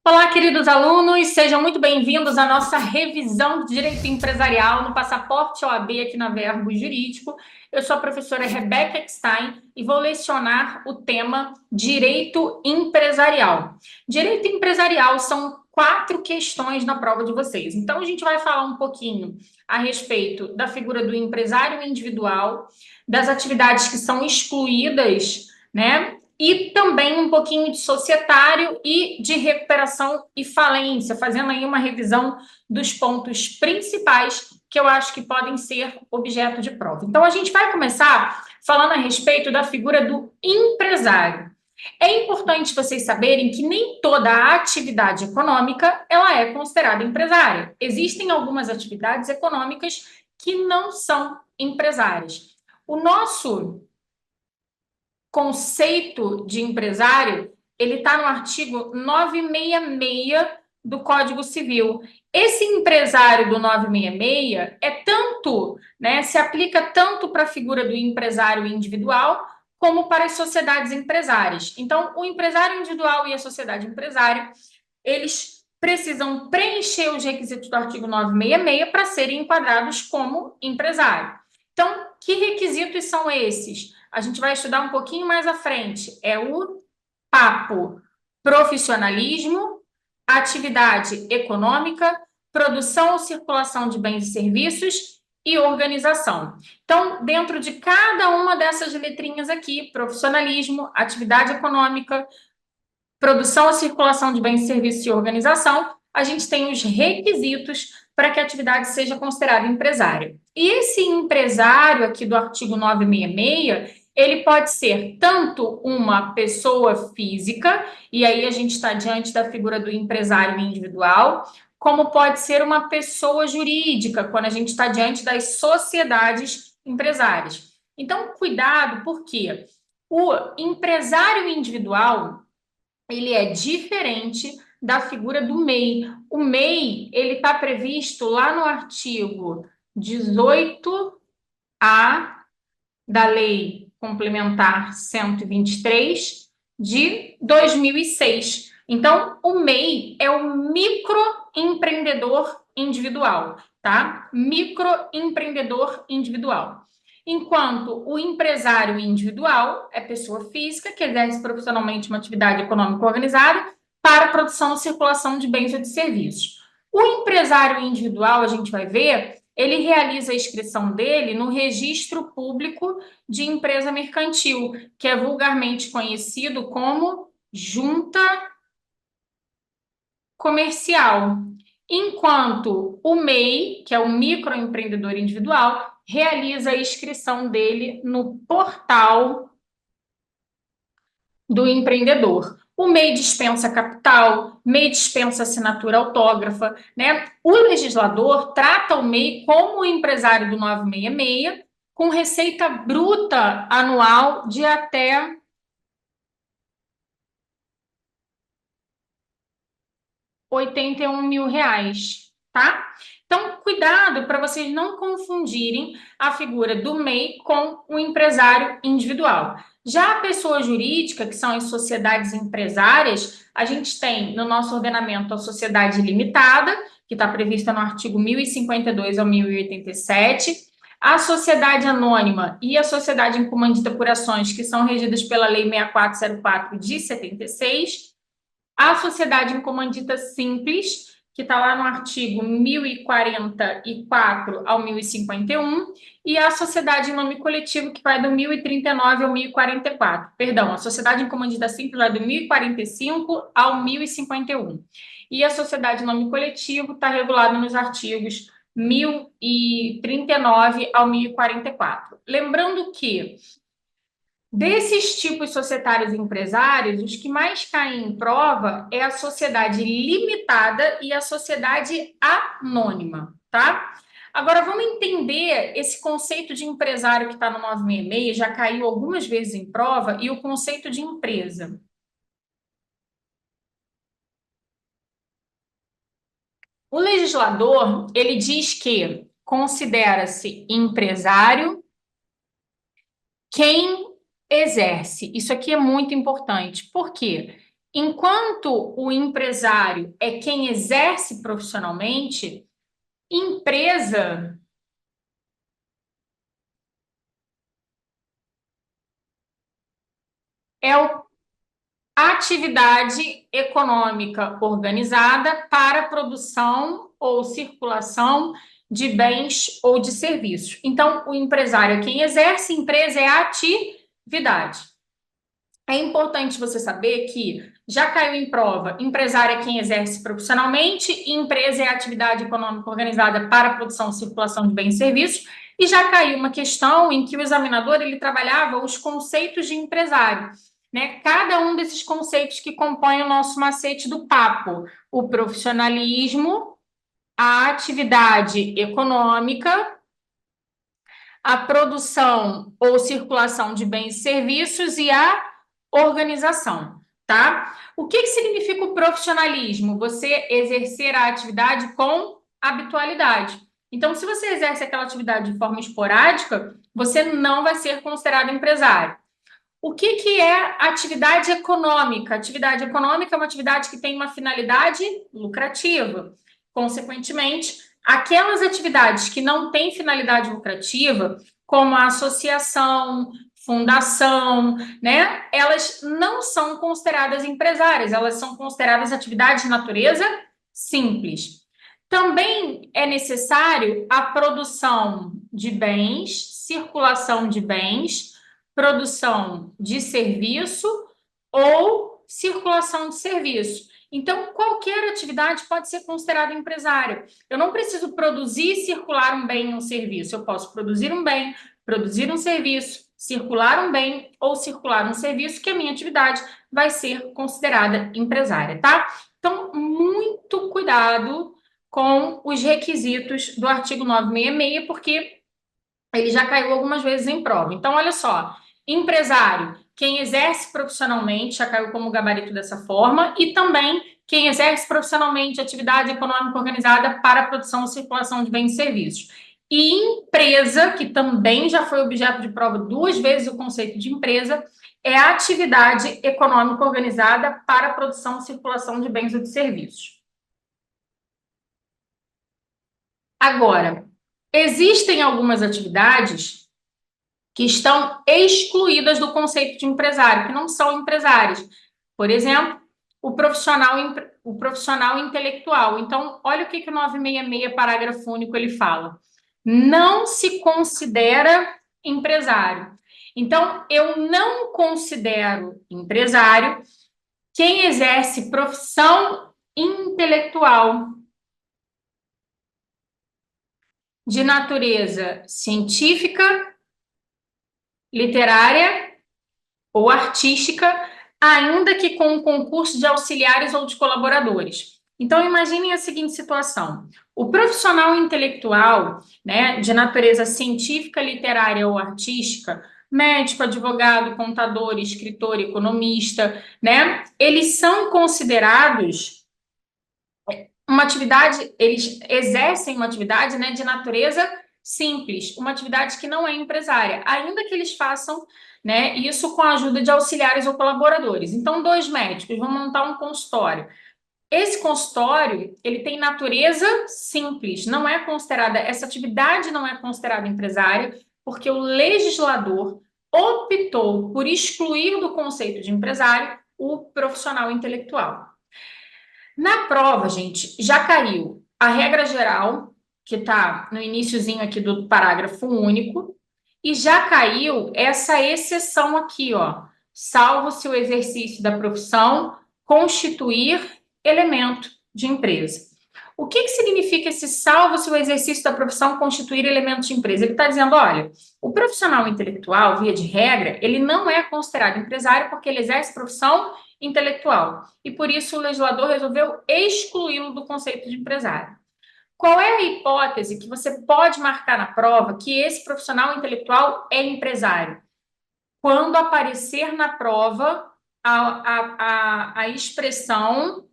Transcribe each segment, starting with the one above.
Olá, queridos alunos, sejam muito bem-vindos à nossa revisão de Direito Empresarial no Passaporte OAB aqui na Verbo Jurídico. Eu sou a professora Rebeca Eckstein e vou lecionar o tema Direito Empresarial. Direito Empresarial são 4 questões na prova de vocês. Então, a gente vai falar um pouquinho a respeito da figura do empresário individual, das atividades que são excluídas, né? E também um pouquinho de societário e de recuperação e falência, fazendo aí uma revisão dos pontos principais que eu acho que podem ser objeto de prova. Então, a gente vai começar falando a respeito da figura do empresário. É importante vocês saberem que nem toda a atividade econômica ela é considerada empresária. Existem algumas atividades econômicas que não são empresárias. O nosso conceito de empresário, ele está no artigo 966 do Código Civil. Esse empresário do 966 é tanto, né, se aplica tanto para a figura do empresário individual como para as sociedades empresárias. Então, o empresário individual e a sociedade empresária, eles precisam preencher os requisitos do artigo 966 para serem enquadrados como empresário. Então, que requisitos são esses? A gente vai estudar um pouquinho mais à frente. É o papo profissionalismo, atividade econômica, produção ou circulação de bens e serviços e organização. Então, dentro de cada uma dessas letrinhas aqui, profissionalismo, atividade econômica, produção ou circulação de bens, serviços e organização, a gente tem os requisitos para que a atividade seja considerada empresária. E esse empresário aqui do artigo 966, ele pode ser tanto uma pessoa física, e aí a gente está diante da figura do empresário individual, como pode ser uma pessoa jurídica, quando a gente está diante das sociedades empresárias. Então, cuidado, porque o empresário individual ele é diferente da figura do MEI. O MEI, ele está previsto lá no artigo 18A da Lei Complementar 123 de 2006. Então, o MEI é o microempreendedor individual, tá? Microempreendedor individual. Enquanto o empresário individual é pessoa física que exerce profissionalmente uma atividade econômica organizada para a produção e circulação de bens ou de serviços. O empresário individual, a gente vai ver, ele realiza a inscrição dele no registro público de empresa mercantil, que é vulgarmente conhecido como junta comercial. Enquanto o MEI, que é o microempreendedor individual, realiza a inscrição dele no portal do empreendedor. O MEI dispensa capital, MEI dispensa assinatura autógrafa, né? O legislador trata o MEI como o empresário do 966, com receita bruta anual de até R$ 81.000, tá? Então, cuidado para vocês não confundirem a figura do MEI com o empresário individual. Já a pessoa jurídica, que são as sociedades empresárias, a gente tem no nosso ordenamento a sociedade limitada, que está prevista no artigo 1052 ao 1087, a sociedade anônima e a sociedade em comandita por ações, que são regidas pela Lei 6404 de 76, a sociedade em comandita simples, que está lá no artigo 1044 ao 1051, e a sociedade em nome coletivo, que vai do 1039 ao 1044. Perdão, a sociedade em comandita simples vai do 1045 ao 1051. E a sociedade em nome coletivo está regulada nos artigos 1039 ao 1044. Lembrando que desses tipos societários empresários, os que mais caem em prova é a sociedade limitada e a sociedade anônima, tá? Agora, vamos entender esse conceito de empresário que está no 966, já caiu algumas vezes em prova, e o conceito de empresa. O legislador, ele diz que considera-se empresário quem exerce. Isso aqui é muito importante. Por quê? Enquanto o empresário é quem exerce profissionalmente, empresa é a atividade econômica organizada para a produção ou circulação de bens ou de serviços. Então, o empresário é quem exerce, empresa é a atividade. É importante você saber que já caiu em prova, empresário é quem exerce profissionalmente, empresa é a atividade econômica organizada para a produção e circulação de bens e serviços, e já caiu uma questão em que o examinador ele trabalhava os conceitos de empresário, né? Cada um desses conceitos que compõem o nosso macete do papo, o profissionalismo, a atividade econômica, a produção ou circulação de bens e serviços e a organização, tá? O que significa o profissionalismo? Você exercer a atividade com habitualidade. Então, se você exerce aquela atividade de forma esporádica, você não vai ser considerado empresário. O que é atividade econômica? Atividade econômica é uma atividade que tem uma finalidade lucrativa. Consequentemente, aquelas atividades que não têm finalidade lucrativa, como a associação, fundação, né? Elas não são consideradas empresárias, elas são consideradas atividades de natureza simples. Também é necessário a produção de bens, circulação de bens, produção de serviço ou circulação de serviço. Então, qualquer atividade pode ser considerada empresária. Eu não preciso produzir e circular um bem ou um serviço. Eu posso produzir um bem, produzir um serviço, circular um bem ou circular um serviço, que a minha atividade vai ser considerada empresária, tá? Então, muito cuidado com os requisitos do artigo 966, porque ele já caiu algumas vezes em prova. Então, olha só, empresário, quem exerce profissionalmente, já caiu como gabarito dessa forma, e também quem exerce profissionalmente atividade econômica organizada para a produção e circulação de bens e serviços. E empresa, que também já foi objeto de prova 2 vezes o conceito de empresa, é a atividade econômica organizada para a produção e circulação de bens ou de serviços. Agora, existem algumas atividades que estão excluídas do conceito de empresário, que não são empresários. Por exemplo, o profissional intelectual. Então, olha o que o 966, parágrafo único, ele fala. Não se considera empresário. Então, eu não considero empresário quem exerce profissão intelectual de natureza científica, literária ou artística, ainda que com um concurso de auxiliares ou de colaboradores. Então, imaginem a seguinte situação: o profissional intelectual, né, de natureza científica, literária ou artística, médico, advogado, contador, escritor, economista, né, eles são considerados uma atividade, eles exercem uma atividade, né, de natureza simples, uma atividade que não é empresária, ainda que eles façam, né, isso com a ajuda de auxiliares ou colaboradores. Então, 2 médicos vão montar um consultório. Esse consultório, ele tem natureza simples, não é considerada, essa atividade não é considerada empresária, porque o legislador optou por excluir do conceito de empresário o profissional intelectual. Na prova, gente, já caiu a regra geral, que está no iniciozinho aqui do parágrafo único, e já caiu essa exceção aqui, ó, salvo se o exercício da profissão constituir elemento de empresa. O que significa esse salvo se o exercício da profissão constituir elemento de empresa? Ele está dizendo, olha, o profissional intelectual, via de regra, ele não é considerado empresário porque ele exerce profissão intelectual. E por isso o legislador resolveu excluí-lo do conceito de empresário. Qual é a hipótese que você pode marcar na prova que esse profissional intelectual é empresário? Quando aparecer na prova a expressão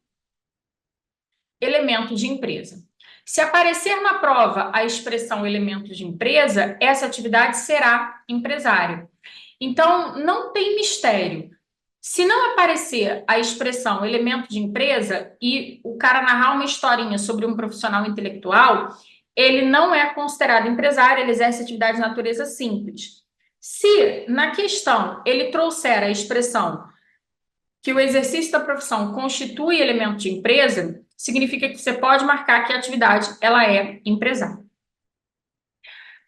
elemento de empresa. Se aparecer na prova a expressão elemento de empresa, essa atividade será empresária. Então, não tem mistério. Se não aparecer a expressão elemento de empresa e o cara narrar uma historinha sobre um profissional intelectual, ele não é considerado empresário, ele exerce atividade de natureza simples. Se na questão ele trouxer a expressão que o exercício da profissão constitui elemento de empresa, significa que você pode marcar que a atividade ela é empresária.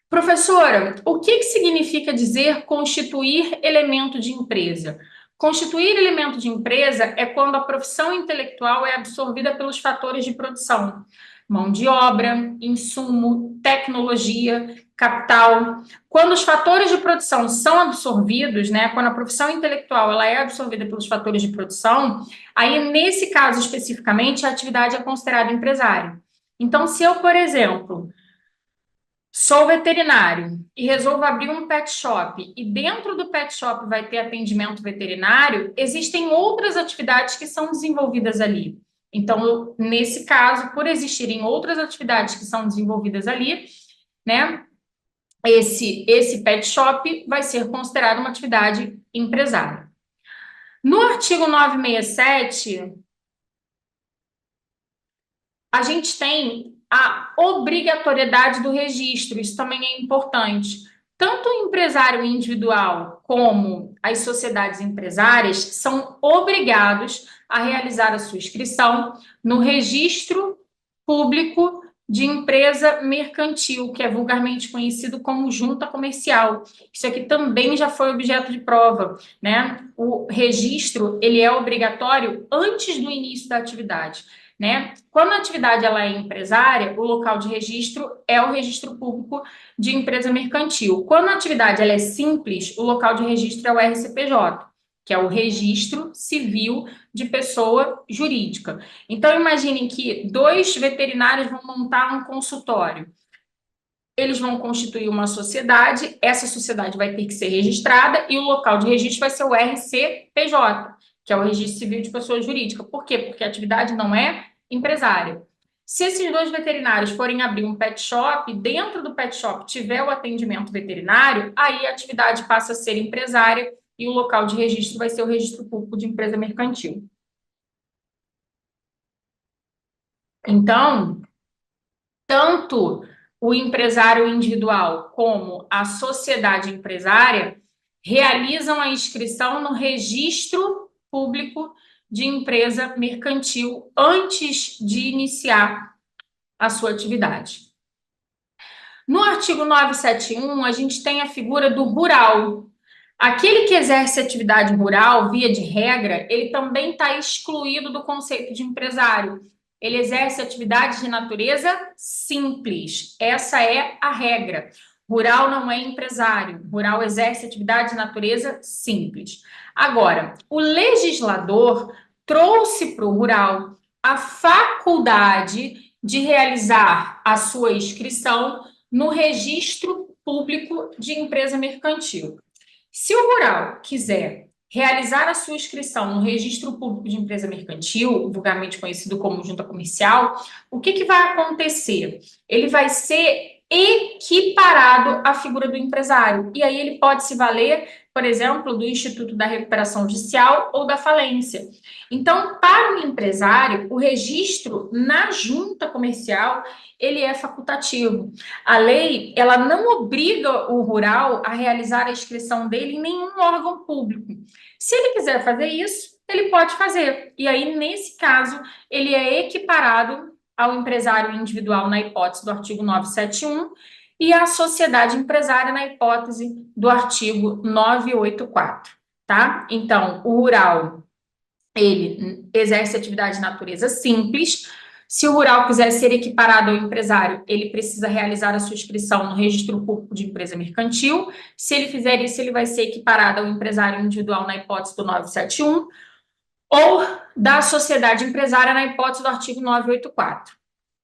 Professora, o que significa dizer constituir elemento de empresa? Constituir elemento de empresa é quando a profissão intelectual é absorvida pelos fatores de produção, mão de obra, insumo, tecnologia, capital. Quando os fatores de produção são absorvidos, né, quando a profissão intelectual ela é absorvida pelos fatores de produção, aí nesse caso especificamente a atividade é considerada empresária. Então, se eu, por exemplo, sou veterinário e resolvo abrir um pet shop e dentro do pet shop vai ter atendimento veterinário, existem outras atividades que são desenvolvidas ali. Então, nesse caso, por existirem outras atividades que são desenvolvidas ali, né, esse pet shop vai ser considerado uma atividade empresária. No artigo 967, a gente tem a obrigatoriedade do registro, isso também é importante. Tanto o empresário individual como as sociedades empresárias são obrigados a realizar a sua inscrição no registro público de empresa mercantil, que é vulgarmente conhecido como junta comercial. Isso aqui também já foi objeto de prova, né? O registro, ele é obrigatório antes do início da atividade, né? Quando a atividade ela é empresária, o local de registro é o registro público de empresa mercantil. Quando a atividade ela é simples, o local de registro é o RCPJ, que é o Registro Civil de Pessoa Jurídica. Então, imaginem que 2 veterinários vão montar um consultório. Eles vão constituir uma sociedade, essa sociedade vai ter que ser registrada e o local de registro vai ser o RCPJ, que é o Registro Civil de Pessoa Jurídica. Por quê? Porque a atividade não é empresária. Se esses 2 veterinários forem abrir um pet shop, dentro do pet shop tiver o atendimento veterinário, aí a atividade passa a ser empresária e o local de registro vai ser o registro público de empresa mercantil. Então, tanto o empresário individual como a sociedade empresária realizam a inscrição no registro público de empresa mercantil antes de iniciar a sua atividade. No artigo 971, a gente tem a figura do rural. Aquele que exerce atividade rural, via de regra, ele também está excluído do conceito de empresário. Ele exerce atividade de natureza simples. Essa é a regra. Rural não é empresário. Rural exerce atividade de natureza simples. Agora, o legislador trouxe para o rural a faculdade de realizar a sua inscrição no registro público de empresa mercantil. Se o rural quiser realizar a sua inscrição no registro público de empresa mercantil, vulgarmente conhecido como junta comercial, o que vai acontecer? Ele vai ser equiparado à figura do empresário. E aí ele pode se valer, por exemplo, do Instituto da Recuperação Judicial ou da falência. Então, para o empresário, o registro na junta comercial, ele é facultativo. A lei, ela não obriga o rural a realizar a inscrição dele em nenhum órgão público. Se ele quiser fazer isso, ele pode fazer. E aí, nesse caso, ele é equiparado ao empresário individual na hipótese do artigo 971 e à sociedade empresária na hipótese do artigo 984, tá? Então, o rural, ele exerce atividade de natureza simples. Se o rural quiser ser equiparado ao empresário, ele precisa realizar a sua inscrição no registro público de empresa mercantil. Se ele fizer isso, ele vai ser equiparado ao empresário individual na hipótese do 971 ou da sociedade empresária na hipótese do artigo 984.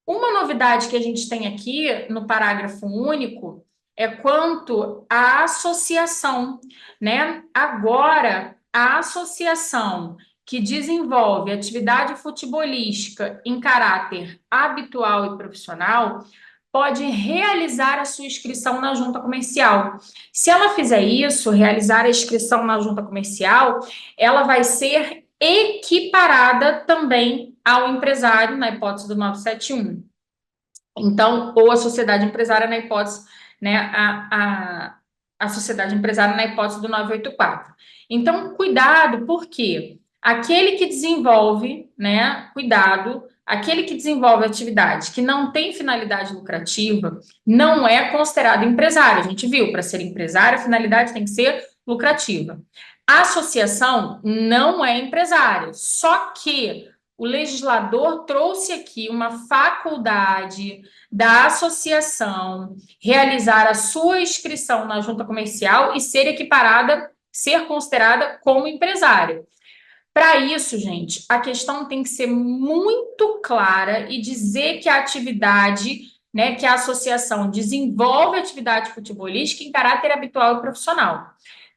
Uma novidade que a gente tem aqui no parágrafo único é quanto à associação, né? Agora, a associação que desenvolve atividade futebolística em caráter habitual e profissional pode realizar a sua inscrição na junta comercial. Se ela fizer isso, realizar a inscrição na junta comercial, ela vai ser equiparada também ao empresário, na hipótese do 971. Então, ou a sociedade empresária na hipótese, né, a sociedade empresária na hipótese do 984. Então, cuidado, porque aquele que desenvolve, né, cuidado, aquele que desenvolve atividade que não tem finalidade lucrativa não é considerado empresário. A gente viu, para ser empresário, a finalidade tem que ser lucrativa. A associação não é empresária, só que o legislador trouxe aqui uma faculdade da associação realizar a sua inscrição na junta comercial e ser equiparada, ser considerada como empresária. Para isso, gente, a questão tem que ser muito clara e dizer que a atividade, né, que a associação desenvolve atividade futebolística em caráter habitual e profissional.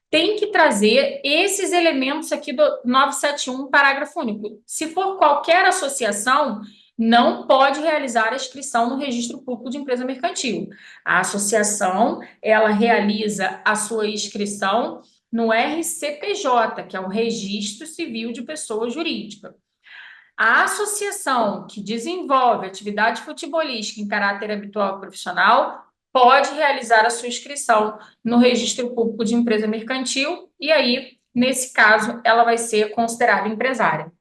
Tem que trazer esses elementos aqui do 971, parágrafo único. Se for qualquer associação, não pode realizar a inscrição no registro público de empresa mercantil. A associação, ela realiza a sua inscrição no RCPJ, que é o Registro Civil de Pessoa Jurídica. A associação que desenvolve atividade futebolística em caráter habitual e profissional pode realizar a sua inscrição no registro público de empresa mercantil e aí, nesse caso, ela vai ser considerada empresária.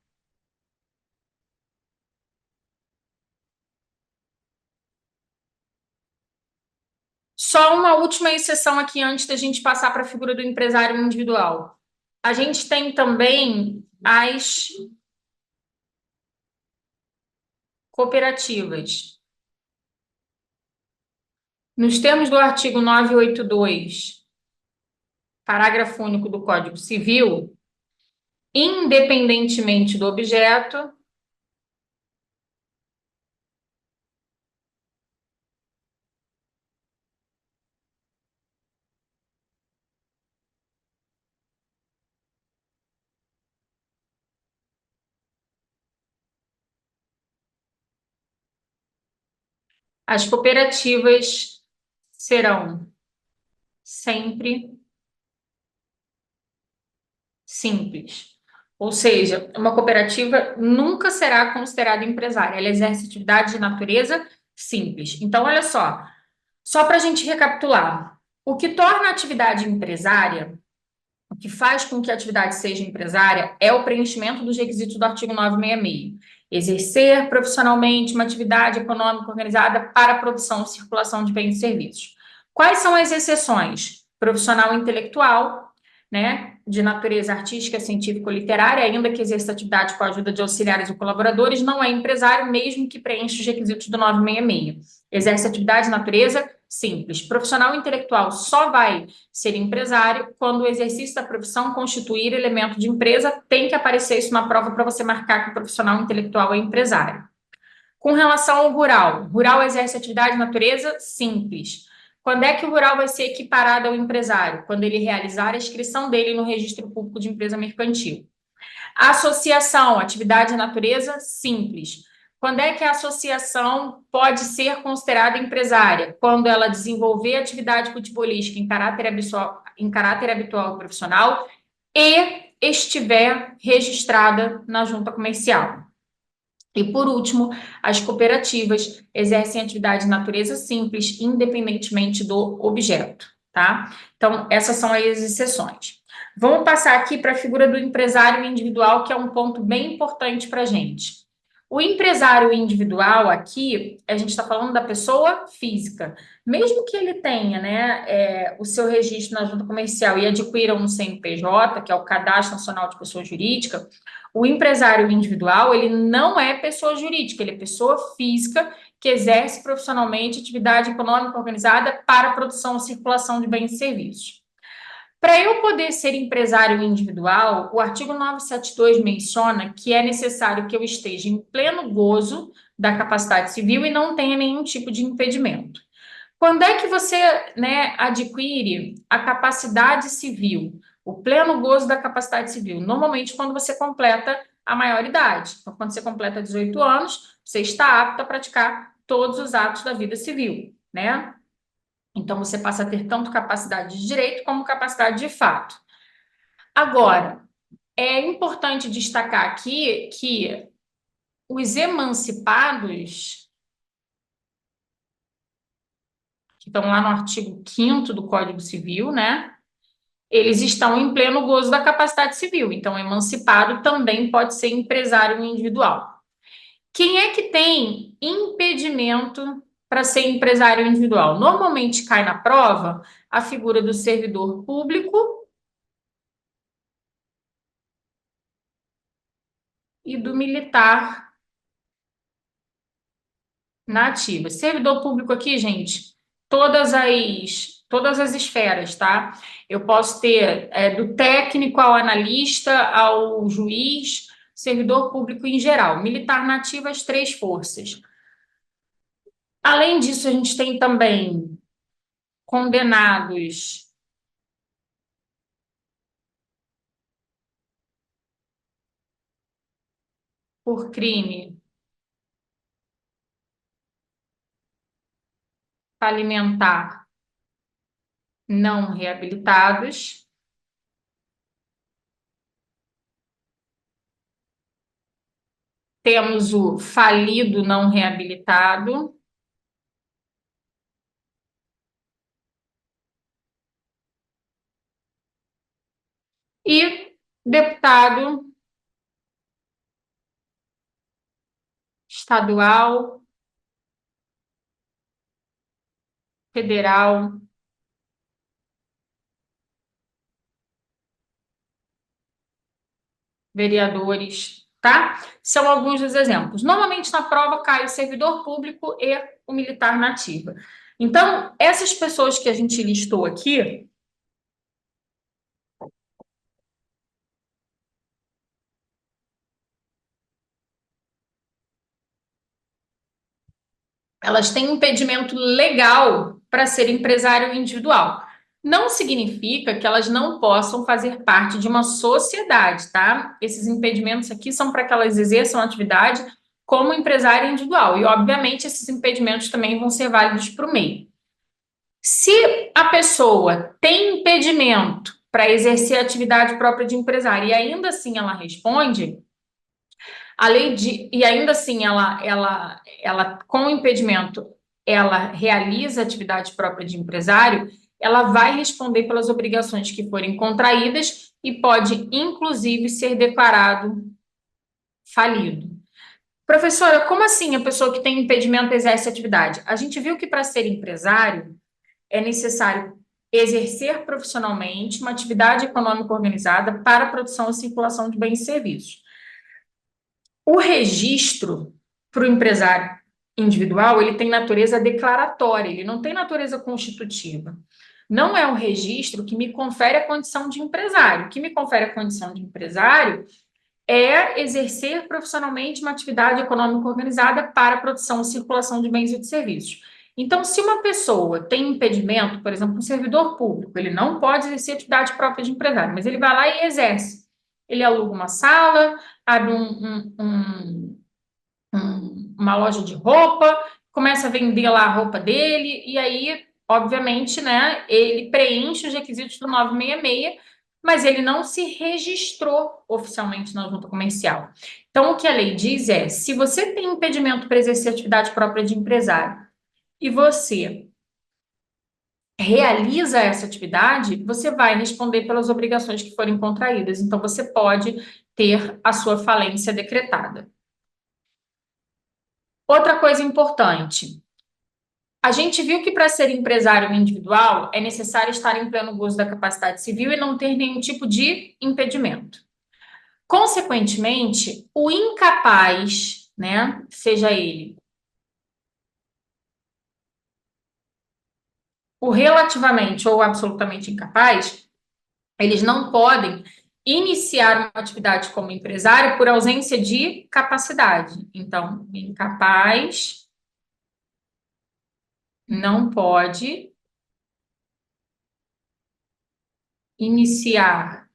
Só uma última exceção aqui antes da gente passar para a figura do empresário individual. A gente tem também as cooperativas. Nos termos do artigo 982, parágrafo único do Código Civil, independentemente do objeto, as cooperativas serão sempre simples. Ou seja, uma cooperativa nunca será considerada empresária, ela exerce atividade de natureza simples. Então, olha só para a gente recapitular, o que torna a atividade empresária, o que faz com que a atividade seja empresária é o preenchimento dos requisitos do artigo 966. Exercer profissionalmente uma atividade econômica organizada para a produção e circulação de bens e serviços. Quais são as exceções? Profissional intelectual, né, de natureza artística, científica ou literária, ainda que exerça atividade com a ajuda de auxiliares ou colaboradores, não é empresário, mesmo que preencha os requisitos do 966. Exerce atividade de natureza simples. Profissional intelectual só vai ser empresário quando o exercício da profissão constituir elemento de empresa, tem que aparecer isso na prova para você marcar que o profissional intelectual é empresário. Com relação ao rural, rural exerce atividade de natureza simples. Quando é que o rural vai ser equiparado ao empresário? Quando ele realizar a inscrição dele no registro público de empresa mercantil. Associação, atividade de natureza simples. Quando é que a associação pode ser considerada empresária? Quando ela desenvolver atividade futebolística em caráter habitual e profissional e estiver registrada na junta comercial. E, por último, as cooperativas exercem atividade de natureza simples, independentemente do objeto, tá? Então, essas são as exceções. Vamos passar aqui para a figura do empresário individual, que é um ponto bem importante para a gente. O empresário individual aqui, a gente está falando da pessoa física. Mesmo que ele tenha, né, o seu registro na junta comercial e adquira um CNPJ, que é o Cadastro Nacional de Pessoa Jurídica, o empresário individual, ele não é pessoa jurídica, ele é pessoa física que exerce profissionalmente atividade econômica organizada para a produção e circulação de bens e serviços. Para eu poder ser empresário individual, o artigo 972 menciona que é necessário que eu esteja em pleno gozo da capacidade civil e não tenha nenhum tipo de impedimento. Quando é que você, né, adquire a capacidade civil, o pleno gozo da capacidade civil? Normalmente, quando você completa a maioridade. Então, quando você completa 18 anos, você está apto a praticar todos os atos da vida civil, né? Então, você passa a ter tanto capacidade de direito como capacidade de fato. Agora, é importante destacar aqui que os emancipados, que estão lá no artigo 5º do Código Civil, né? Eles estão em pleno gozo da capacidade civil. Então, emancipado também pode ser empresário individual. Quem é que tem impedimento para ser empresário individual? Normalmente cai na prova a figura do servidor público e do militar na ativa. Servidor público aqui, gente, todas as esferas, tá? Eu posso ter do técnico ao analista, ao juiz, servidor público em geral. Militar na ativa, as três forças. Além disso, a gente tem também condenados por crime alimentar não reabilitados. Temos o falido não reabilitado e deputado estadual, federal, vereadores, tá? São alguns dos exemplos. Normalmente na prova cai o servidor público e o militar na ativa. Então, essas pessoas que a gente listou aqui, elas têm impedimento legal para ser empresário individual. Não significa que elas não possam fazer parte de uma sociedade, tá? Esses impedimentos aqui são para que elas exerçam atividade como empresária individual. E, obviamente, esses impedimentos também vão ser válidos para o meio. Se a pessoa tem impedimento para exercer a atividade própria de empresário e ainda assim ela responde, e ainda assim ela com o impedimento ela realiza a atividade própria de empresário, ela vai responder pelas obrigações que forem contraídas e pode, inclusive, ser declarado falido. Professora, como assim a pessoa que tem impedimento exerce atividade? A gente viu que para ser empresário é necessário exercer profissionalmente uma atividade econômica organizada para a produção e circulação de bens e serviços. O registro para o empresário individual, ele tem natureza declaratória, ele não tem natureza constitutiva. Não é o registro que me confere a condição de empresário. O que me confere a condição de empresário é exercer profissionalmente uma atividade econômica organizada para a produção e circulação de bens e de serviços. Então, se uma pessoa tem impedimento, por exemplo, um servidor público, ele não pode exercer atividade própria de empresário, mas ele vai lá e exerce. Ele aluga uma sala, abre uma loja de roupa, começa a vender lá a roupa dele, e aí, obviamente, né, ele preenche os requisitos do 966, mas ele não se registrou oficialmente na junta comercial. Então, o que a lei diz é: se você tem impedimento para exercer atividade própria de empresário e você realiza essa atividade, você vai responder pelas obrigações que forem contraídas. Então, você pode ter a sua falência decretada. Outra coisa importante. A gente viu que para ser empresário individual é necessário estar em pleno gozo da capacidade civil e não ter nenhum tipo de impedimento. Consequentemente, o incapaz, né, seja ele o relativamente ou absolutamente incapaz, eles não podem iniciar uma atividade como empresário por ausência de capacidade. Então, incapaz não pode iniciar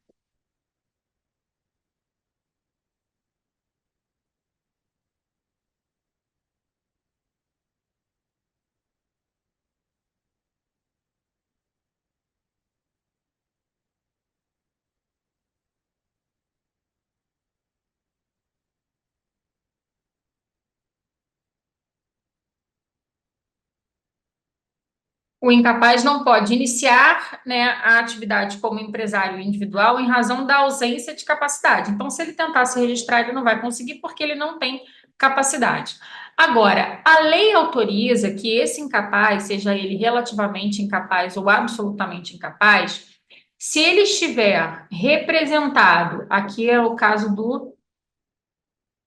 o incapaz não pode iniciar, né, a atividade como empresário individual em razão da ausência de capacidade. Então, se ele tentar se registrar, ele não vai conseguir porque ele não tem capacidade. Agora, a lei autoriza que esse incapaz, seja ele relativamente incapaz ou absolutamente incapaz, se ele estiver representado, aqui é o caso do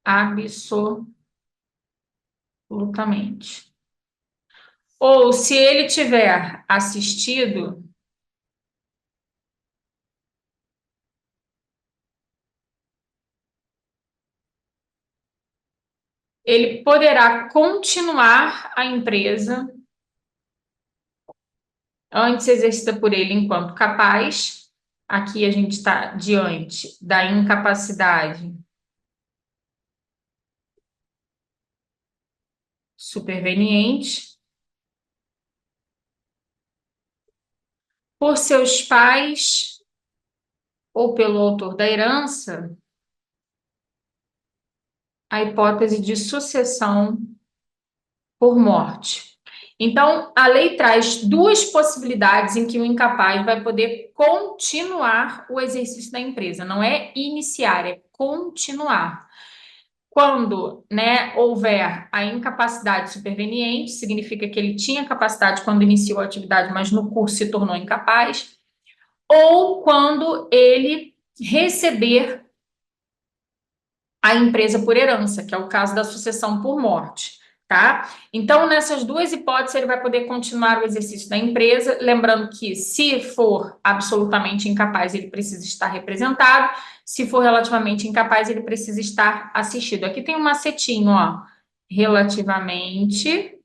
absolutamente, ou se ele tiver assistido, ele poderá continuar a empresa antes exercida por ele enquanto capaz. Aqui a gente está diante da incapacidade superveniente por seus pais ou pelo autor da herança, a hipótese de sucessão por morte. Então, a lei traz duas possibilidades em que o incapaz vai poder continuar o exercício da empresa. Não é iniciar, é continuar. Quando, né, houver a incapacidade superveniente, significa que ele tinha capacidade quando iniciou a atividade, mas no curso se tornou incapaz, ou quando ele receber a empresa por herança, que é o caso da sucessão por morte, tá? Então, nessas duas hipóteses, ele vai poder continuar o exercício da empresa, lembrando que, se for absolutamente incapaz, ele precisa estar representado, se for relativamente incapaz, ele precisa estar assistido. Aqui tem um macetinho, ó, relativamente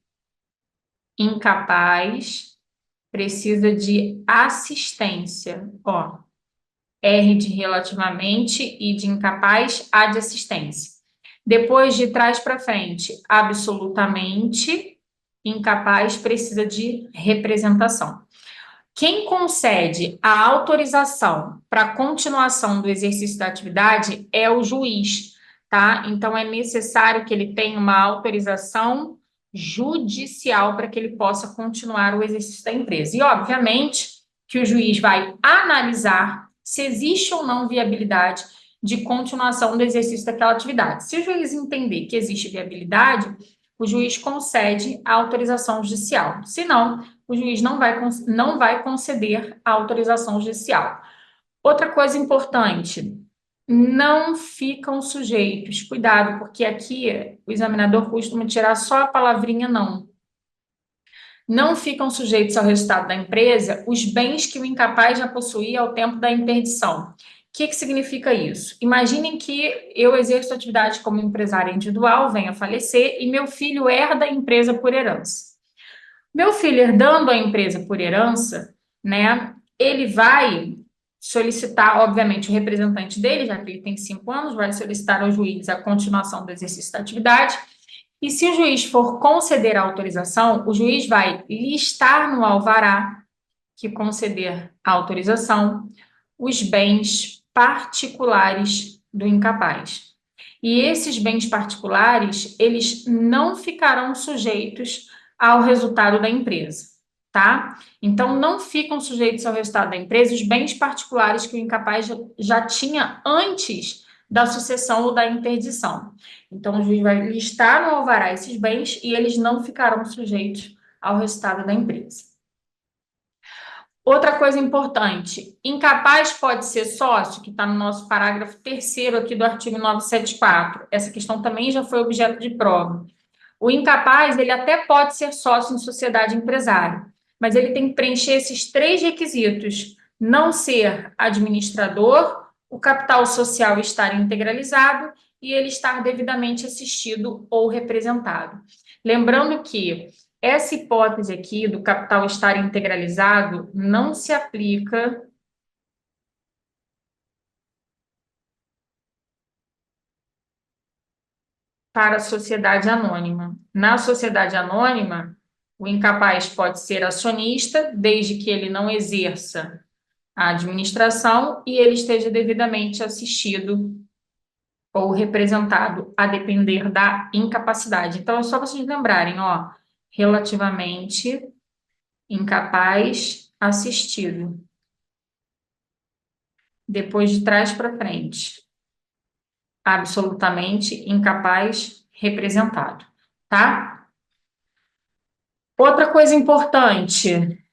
incapaz, precisa de assistência, ó. R de relativamente e de incapaz, A de assistência. Depois, de trás para frente, absolutamente incapaz precisa de representação. Quem concede a autorização para a continuação do exercício da atividade é o juiz, tá? Então, é necessário que ele tenha uma autorização judicial para que ele possa continuar o exercício da empresa. E, obviamente, que o juiz vai analisar se existe ou não viabilidade de continuação do exercício daquela atividade. Se o juiz entender que existe viabilidade, o juiz concede a autorização judicial. Se não, o juiz não vai conceder a autorização judicial. Outra coisa importante, não ficam sujeitos, cuidado, porque aqui o examinador costuma tirar só a palavrinha não. Não ficam sujeitos ao resultado da empresa os bens que o incapaz já possuía ao tempo da interdição. O que significa isso? Imaginem que eu exerço atividade como empresária individual, venho a falecer e meu filho herda a empresa por herança. Meu filho herdando a empresa por herança, né, ele vai solicitar, obviamente, o representante dele, já que ele tem 5 anos, vai solicitar ao juiz a continuação do exercício da atividade. E se o juiz for conceder a autorização, o juiz vai listar no alvará que conceder a autorização os bens particulares do incapaz. E esses bens particulares, eles não ficarão sujeitos ao resultado da empresa, tá? Então, não ficam sujeitos ao resultado da empresa os bens particulares que o incapaz já tinha antes da sucessão ou da interdição. Então, o juiz vai listar no alvará esses bens e eles não ficarão sujeitos ao resultado da empresa. Outra coisa importante, incapaz pode ser sócio, que está no nosso parágrafo 3º aqui do artigo 974. Essa questão também já foi objeto de prova. O incapaz, ele até pode ser sócio em sociedade empresária, mas ele tem que preencher esses 3 requisitos: não ser administrador, o capital social estar integralizado e ele estar devidamente assistido ou representado. Lembrando que essa hipótese aqui do capital estar integralizado não se aplica para a sociedade anônima. Na sociedade anônima, o incapaz pode ser acionista, desde que ele não exerça a administração e ele esteja devidamente assistido ou representado, a depender da incapacidade. Então, é só vocês lembrarem, ó, relativamente incapaz assistido. Depois de trás para frente. Absolutamente incapaz representado, tá? Outra coisa importante,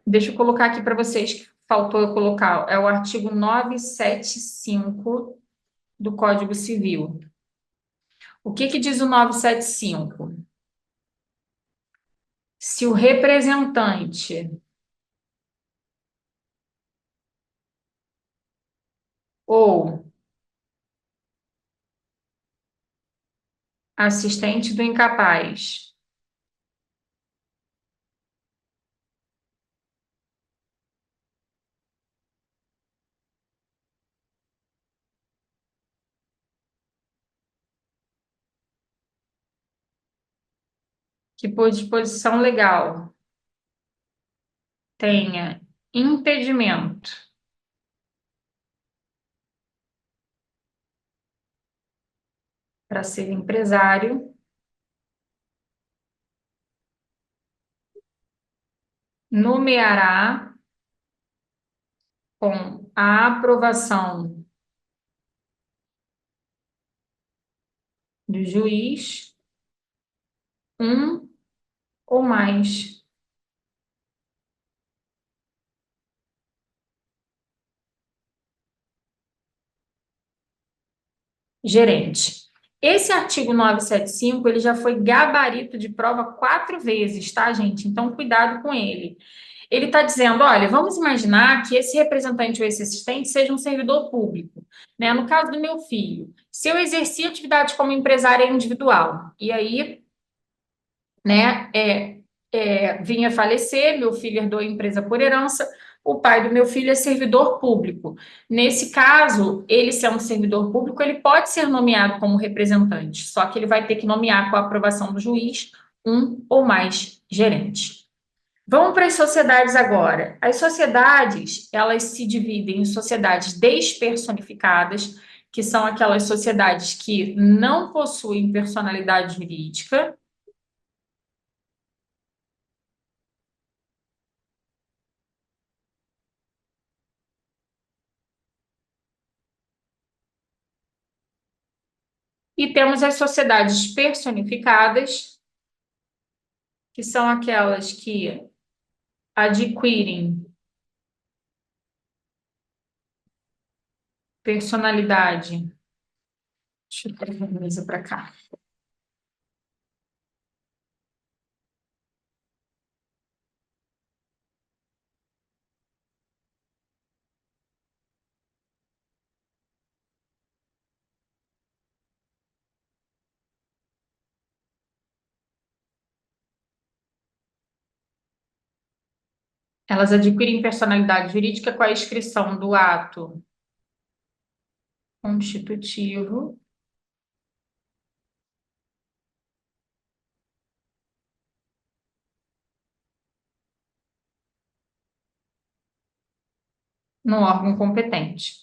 deixa eu colocar aqui para vocês, que faltou eu colocar, é o artigo 975 do Código Civil. O que que diz o 975? Se o representante ou assistente do incapaz que por disposição legal tenha impedimento para ser empresário, nomeará com a aprovação do juiz um ou mais gerente. Esse artigo 975, ele já foi gabarito de prova 4 vezes, tá, gente? Então, cuidado com ele. Ele está dizendo, olha, vamos imaginar que esse representante ou esse assistente seja um servidor público, né? No caso do meu filho, se eu exerci atividade como empresária individual, e aí, né, vinha a falecer, meu filho herdou a empresa por herança, o pai do meu filho é servidor público. Nesse caso, ele sendo servidor público, ele pode ser nomeado como representante, só que ele vai ter que nomear com a aprovação do juiz um ou mais gerentes. Vamos para as sociedades agora. As sociedades, elas se dividem em sociedades despersonificadas, que são aquelas sociedades que não possuem personalidade jurídica, e temos as sociedades personificadas, que são aquelas que adquirem personalidade. Deixa eu trazer a mesa para cá. Elas adquirem personalidade jurídica com a inscrição do ato constitutivo no órgão competente,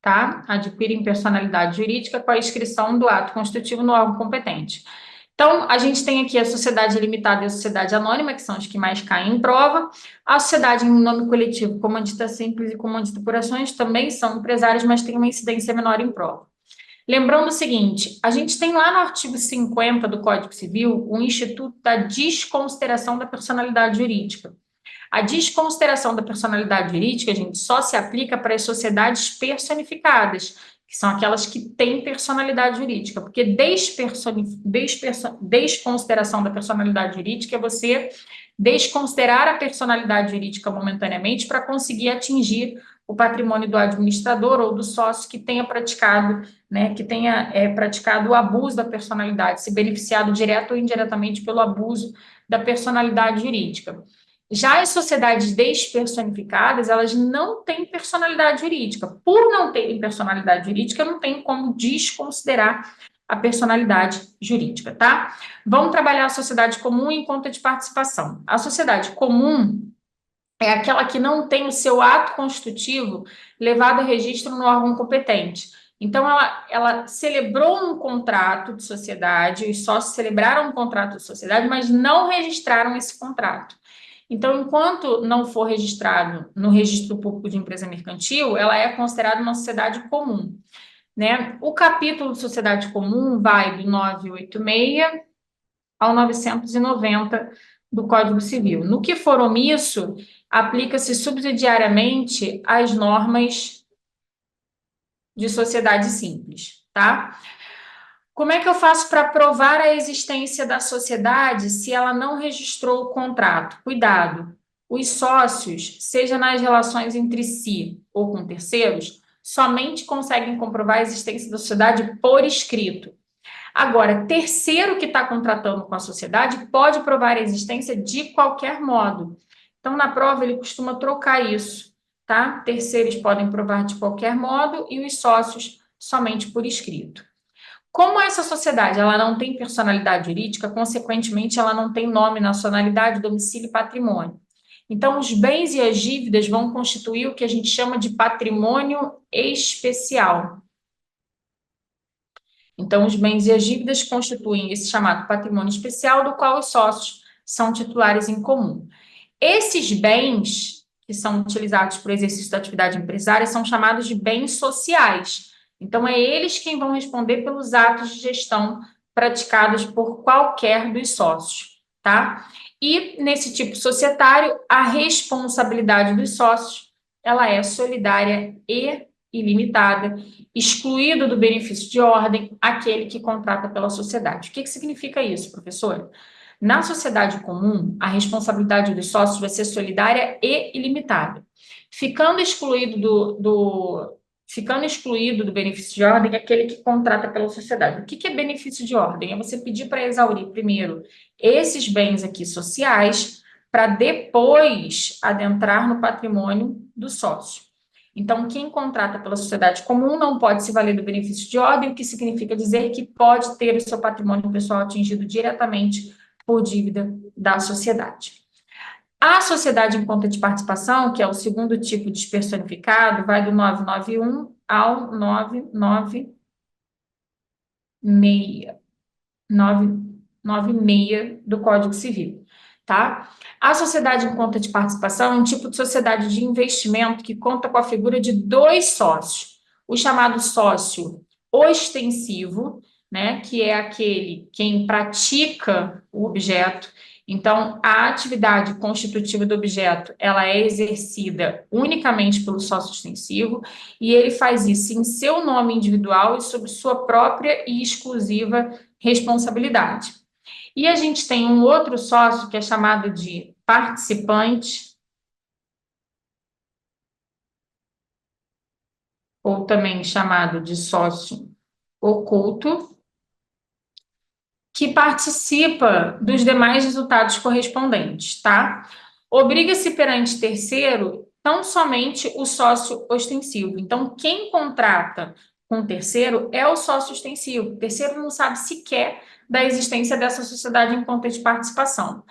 tá? Adquirem personalidade jurídica com a inscrição do ato constitutivo no órgão competente. Então, a gente tem aqui a sociedade limitada e a sociedade anônima, que são as que mais caem em prova. A sociedade em nome coletivo, comandita simples e comandita por ações, também são empresários, mas têm uma incidência menor em prova. Lembrando o seguinte, a gente tem lá no artigo 50 do Código Civil o Instituto da Desconsideração da Personalidade Jurídica. A desconsideração da personalidade jurídica, gente, só se aplica para as sociedades personificadas, que são aquelas que têm personalidade jurídica, porque desconsideração da personalidade jurídica é você desconsiderar a personalidade jurídica momentaneamente para conseguir atingir o patrimônio do administrador ou do sócio que tenha praticado, né, que tenha praticado o abuso da personalidade, se beneficiado direto ou indiretamente pelo abuso da personalidade jurídica. Já as sociedades despersonificadas, elas não têm personalidade jurídica. Por não terem personalidade jurídica, não tem como desconsiderar a personalidade jurídica, tá? Vamos trabalhar a sociedade comum em conta de participação. A sociedade comum é aquela que não tem o seu ato constitutivo levado a registro no órgão competente. Então, ela celebrou um contrato de sociedade, os sócios celebraram um contrato de sociedade, mas não registraram esse contrato. Então, enquanto não for registrado no Registro Público de Empresa Mercantil, ela é considerada uma sociedade comum, né? O capítulo de sociedade comum vai do 986 ao 990 do Código Civil. No que for omisso, aplica-se subsidiariamente as normas de sociedade simples, tá? Como é que eu faço para provar a existência da sociedade se ela não registrou o contrato? Cuidado, os sócios, seja nas relações entre si ou com terceiros, somente conseguem comprovar a existência da sociedade por escrito. Agora, terceiro que está contratando com a sociedade pode provar a existência de qualquer modo. Então, na prova, ele costuma trocar isso, tá? Terceiros podem provar de qualquer modo e os sócios somente por escrito. Como essa sociedade ela não tem personalidade jurídica, consequentemente, ela não tem nome, nacionalidade, domicílio e patrimônio. Então, os bens e as dívidas vão constituir o que a gente chama de patrimônio especial. Então, os bens e as dívidas constituem esse chamado patrimônio especial, do qual os sócios são titulares em comum. Esses bens que são utilizados para o exercício da atividade empresária são chamados de bens sociais. Então, é eles quem vão responder pelos atos de gestão praticados por qualquer dos sócios, tá? E, nesse tipo societário, a responsabilidade dos sócios, ela é solidária e ilimitada, excluído do benefício de ordem aquele que contrata pela sociedade. O que significa isso, professora? Na sociedade comum, a responsabilidade dos sócios vai ser solidária e ilimitada, ficando excluído do benefício de ordem aquele que contrata pela sociedade. O que é benefício de ordem? É você pedir para exaurir primeiro esses bens aqui sociais para depois adentrar no patrimônio do sócio. Então, quem contrata pela sociedade comum não pode se valer do benefício de ordem, o que significa dizer que pode ter o seu patrimônio pessoal atingido diretamente por dívida da sociedade. A sociedade em conta de participação, que é o segundo tipo despersonificado, vai do 991 ao 996 do Código Civil, tá? A sociedade em conta de participação é um tipo de sociedade de investimento que conta com a figura de dois sócios, o chamado sócio ostensivo, né, que é aquele quem pratica o objeto. Então, a atividade constitutiva do objeto, ela é exercida unicamente pelo sócio ostensivo, e ele faz isso em seu nome individual e sob sua própria e exclusiva responsabilidade. E a gente tem um outro sócio que é chamado de participante, ou também chamado de sócio oculto, que participa dos demais resultados correspondentes, tá? Obriga-se perante terceiro tão somente o sócio ostensivo. Então, quem contrata com o terceiro é o sócio ostensivo. O terceiro não sabe sequer da existência dessa sociedade em conta de participação.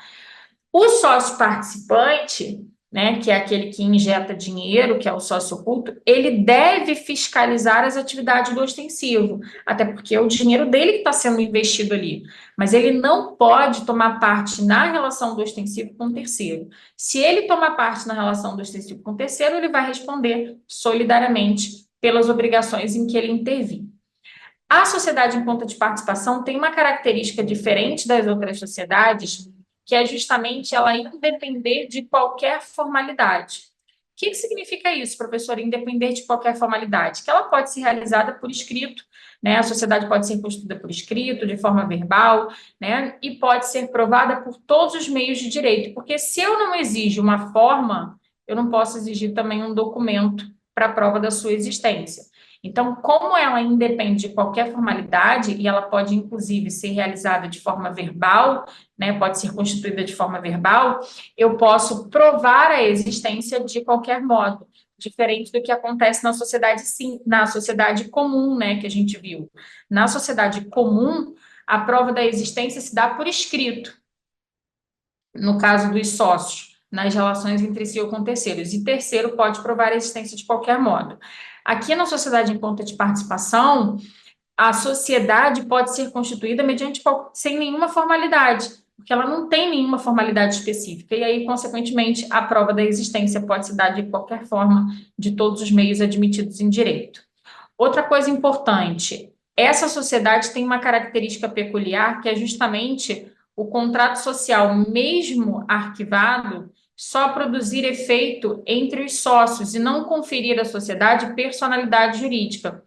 O sócio participante, né, que é aquele que injeta dinheiro, que é o sócio oculto, ele deve fiscalizar as atividades do ostensivo, até porque é o dinheiro dele que está sendo investido ali, mas ele não pode tomar parte na relação do ostensivo com o terceiro. Se ele tomar parte na relação do ostensivo com o terceiro, ele vai responder solidariamente pelas obrigações em que ele intervir. A sociedade em conta de participação tem uma característica diferente das outras sociedades, que é justamente ela independer de qualquer formalidade. O que significa isso, professora, independer de qualquer formalidade? Que ela pode ser realizada por escrito, né? A sociedade pode ser constituída por escrito, de forma verbal, né? E pode ser provada por todos os meios de direito, porque se eu não exijo uma forma, eu não posso exigir também um documento para a prova da sua existência. Então, como ela independe de qualquer formalidade, e ela pode, inclusive, ser realizada de forma verbal, né, pode ser constituída de forma verbal, eu posso provar a existência de qualquer modo, diferente do que acontece na sociedade, sim, na sociedade comum, né, que a gente viu. Na sociedade comum, a prova da existência se dá por escrito, no caso dos sócios, nas relações entre si ou com terceiros, e terceiro pode provar a existência de qualquer modo. Aqui na sociedade em conta de participação, a sociedade pode ser constituída sem nenhuma formalidade. porque ela não tem nenhuma formalidade específica, e aí, consequentemente, a prova da existência pode se dar de qualquer forma, de todos os meios admitidos em direito. Outra coisa importante, essa sociedade tem uma característica peculiar, que é justamente o contrato social, mesmo arquivado, só produzir efeito entre os sócios e não conferir à sociedade personalidade jurídica.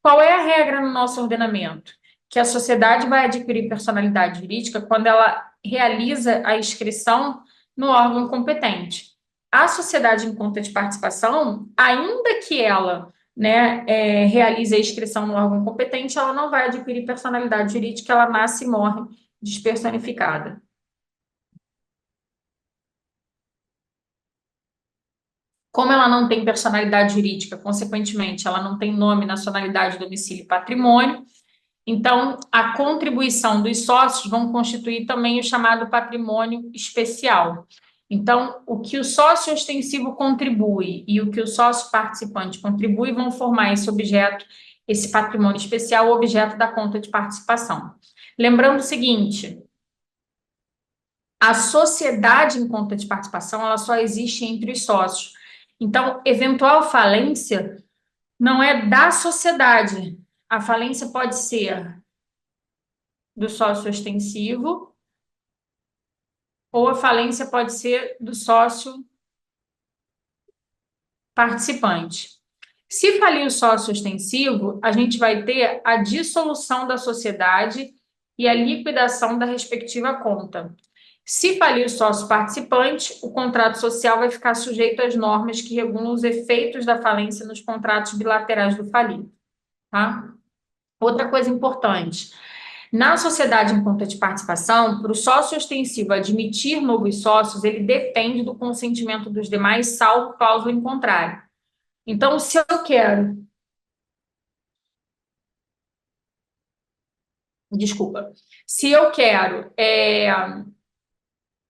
Qual é a regra no nosso ordenamento? Que a sociedade vai adquirir personalidade jurídica quando ela realiza a inscrição no órgão competente. A sociedade em conta de participação, ainda que ela, né, realize a inscrição no órgão competente, ela não vai adquirir personalidade jurídica, ela nasce e morre despersonificada. Como ela não tem personalidade jurídica, consequentemente, ela não tem nome, nacionalidade, domicílio e patrimônio, então a contribuição dos sócios vão constituir também o chamado patrimônio especial. Então, o que o sócio ostensivo contribui e o que o sócio participante contribui vão formar esse objeto, esse patrimônio especial, o objeto da conta de participação. Lembrando o seguinte, a sociedade em conta de participação, ela só existe entre os sócios. Então, eventual falência não é da sociedade. A falência pode ser do sócio ostensivo ou a falência pode ser do sócio participante. Se falir o sócio ostensivo, a gente vai ter a dissolução da sociedade e a liquidação da respectiva conta. Se falir o sócio participante, o contrato social vai ficar sujeito às normas que regulam os efeitos da falência nos contratos bilaterais do falido, tá? Outra coisa importante, na sociedade em conta de participação, para o sócio ostensivo admitir novos sócios, ele depende do consentimento dos demais, salvo cláusula em contrário. Então, se eu quero, desculpa, se eu quero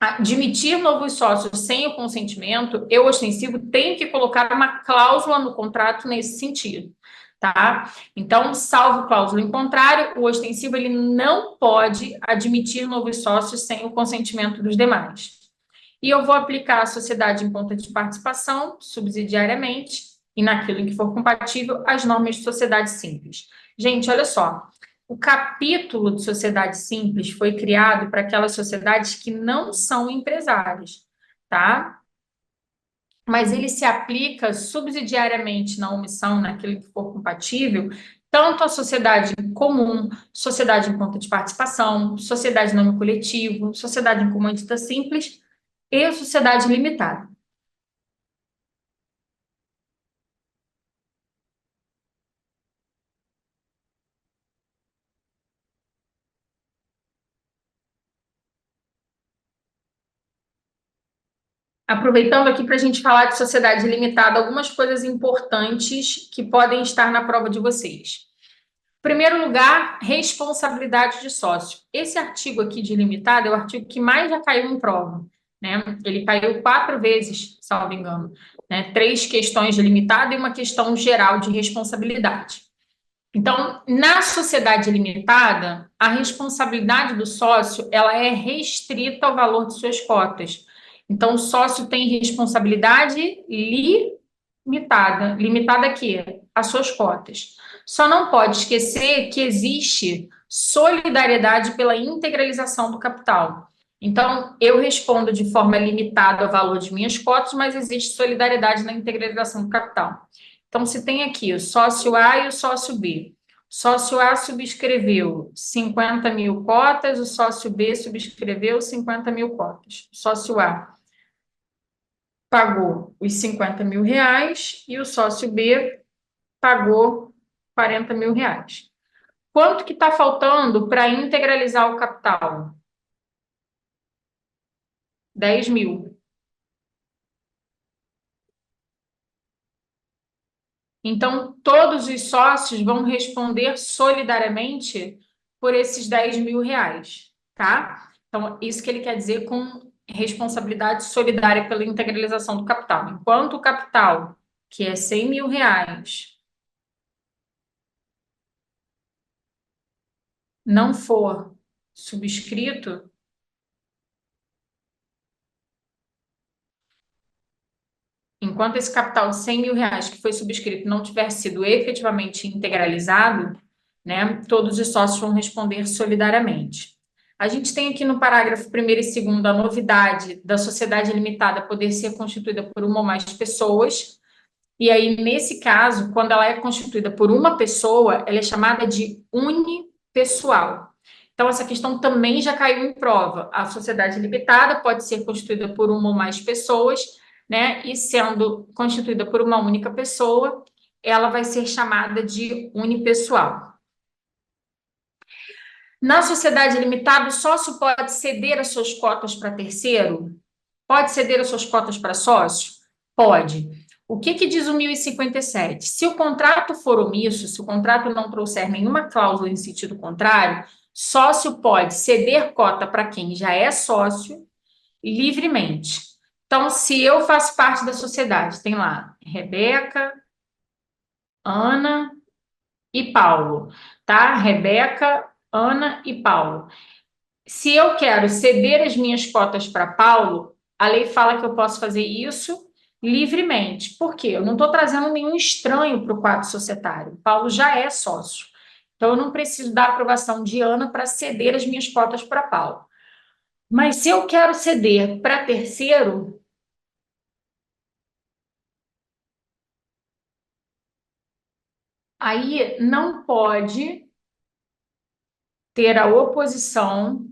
admitir novos sócios sem o consentimento, eu, ostensivo, tenho que colocar uma cláusula no contrato nesse sentido, tá? Então, salvo cláusula em contrário, o ostensivo ele não pode admitir novos sócios sem o consentimento dos demais. E eu vou aplicar a sociedade em conta de participação, subsidiariamente, e naquilo em que for compatível, as normas de sociedade simples. Gente, olha só, o capítulo de sociedade simples foi criado para aquelas sociedades que não são empresárias, tá? Mas ele se aplica subsidiariamente na omissão, naquilo que for compatível, tanto a sociedade comum, sociedade em conta de participação, sociedade em nome coletivo, sociedade em comandita simples e a sociedade limitada. Aproveitando aqui para a gente falar de sociedade limitada, algumas coisas importantes que podem estar na prova de vocês. Em primeiro lugar, responsabilidade de sócio. Esse artigo aqui de limitada é o artigo que mais já caiu em prova, né? Ele caiu 4 vezes, salvo engano, né? 3 questões de limitada e uma questão geral de responsabilidade. Então, na sociedade limitada, a responsabilidade do sócio ela é restrita ao valor de suas cotas. Então, o sócio tem responsabilidade limitada. Limitada a quê? As suas cotas. Só não pode esquecer que existe solidariedade pela integralização do capital. Então, eu respondo de forma limitada ao valor de minhas cotas, mas existe solidariedade na integralização do capital. Então, se tem aqui o sócio A e o sócio B. O sócio A subscreveu 50 mil cotas, o sócio B subscreveu 50 mil cotas. O sócio A pagou os 50 mil reais e o sócio B pagou 40 mil reais. Quanto que está faltando para integralizar o capital? 10 mil. Então, todos os sócios vão responder solidariamente por esses 10 mil reais, tá? Então, isso que ele quer dizer com responsabilidade solidária pela integralização do capital. Enquanto o capital, que é 100 mil reais, não for subscrito, enquanto esse capital de R$ 100.000 que foi subscrito não tiver sido efetivamente integralizado, né, todos os sócios vão responder solidariamente. A gente tem aqui no parágrafo 1º e 2º a novidade da sociedade limitada poder ser constituída por uma ou mais pessoas. E aí, nesse caso, quando ela é constituída por uma pessoa, ela é chamada de unipessoal. Então, essa questão também já caiu em prova. A sociedade limitada pode ser constituída por uma ou mais pessoas, né? E sendo constituída por uma única pessoa, ela vai ser chamada de unipessoal. Na sociedade limitada, o sócio pode ceder as suas cotas para terceiro? Pode ceder as suas cotas para sócio? Pode. O que diz o 1057? Se o contrato for omisso, se o contrato não trouxer nenhuma cláusula em sentido contrário, sócio pode ceder cota para quem já é sócio livremente. Então, se eu faço parte da sociedade, tem lá Rebeca, Ana e Paulo, tá? Rebeca, Ana e Paulo. Se eu quero ceder as minhas cotas para Paulo, a lei fala que eu posso fazer isso livremente. Por quê? Eu não estou trazendo nenhum estranho para o quadro societário. Paulo já é sócio. Então, eu não preciso da aprovação de Ana para ceder as minhas cotas para Paulo. Mas se eu quero ceder para terceiro, aí não pode ter a oposição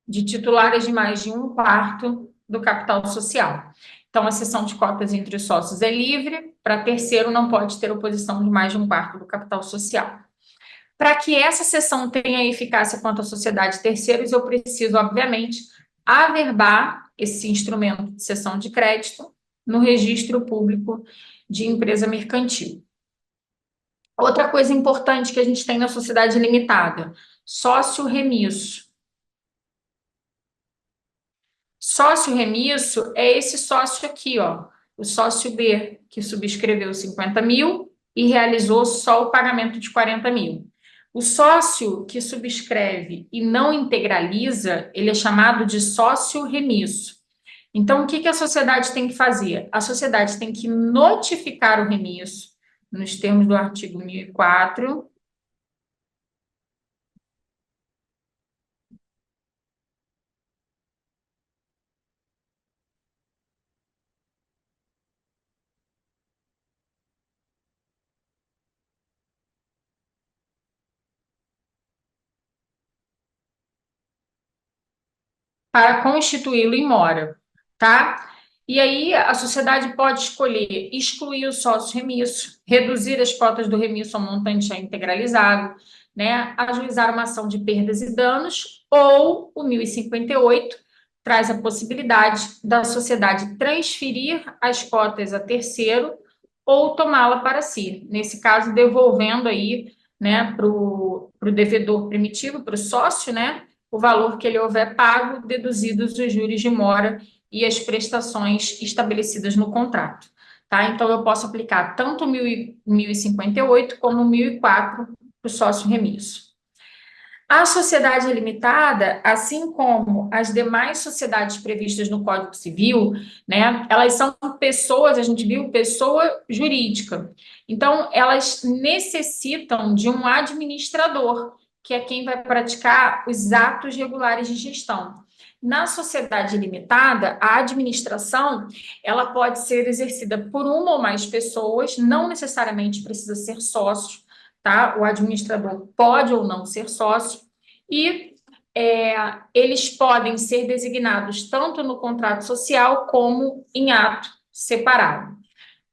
de titulares de mais de 1/4 do capital social. Então, a cessão de cotas entre os sócios é livre, para terceiro não pode ter oposição de mais de 1/4 do capital social. Para que essa cessão tenha eficácia quanto à sociedade de terceiros, eu preciso, obviamente, averbar esse instrumento de cessão de crédito no registro público de empresa mercantil. Outra coisa importante que a gente tem na sociedade limitada, sócio remisso. Sócio remisso é esse sócio aqui, ó, o sócio B, que subscreveu 50 mil e realizou só o pagamento de 40 mil. O sócio que subscreve e não integraliza, ele é chamado de sócio remisso. Então, o que a sociedade tem que fazer? A sociedade tem que notificar o remisso, nos termos do artigo 1004, para constituí-lo em mora, tá? E aí a sociedade pode escolher excluir o sócio remisso, reduzir as cotas do remisso ao montante já integralizado, né? Ajuizar uma ação de perdas e danos, ou o 1058 traz a possibilidade da sociedade transferir as cotas a terceiro ou tomá-la para si. Nesse caso, devolvendo aí, né, para o devedor primitivo, para o sócio, né, o valor que ele houver pago, deduzidos os juros de mora e as prestações estabelecidas no contrato. Tá? Então, eu posso aplicar tanto o 1058 como o 1004 para o sócio remisso. A sociedade limitada, assim como as demais sociedades previstas no Código Civil, né, elas são pessoas, a gente viu, pessoa jurídica. Então, elas necessitam de um administrador, que é quem vai praticar os atos regulares de gestão. Na sociedade limitada, a administração, ela pode ser exercida por uma ou mais pessoas, não necessariamente precisa ser sócio, tá? O administrador pode ou não ser sócio, e eles podem ser designados tanto no contrato social como em ato separado.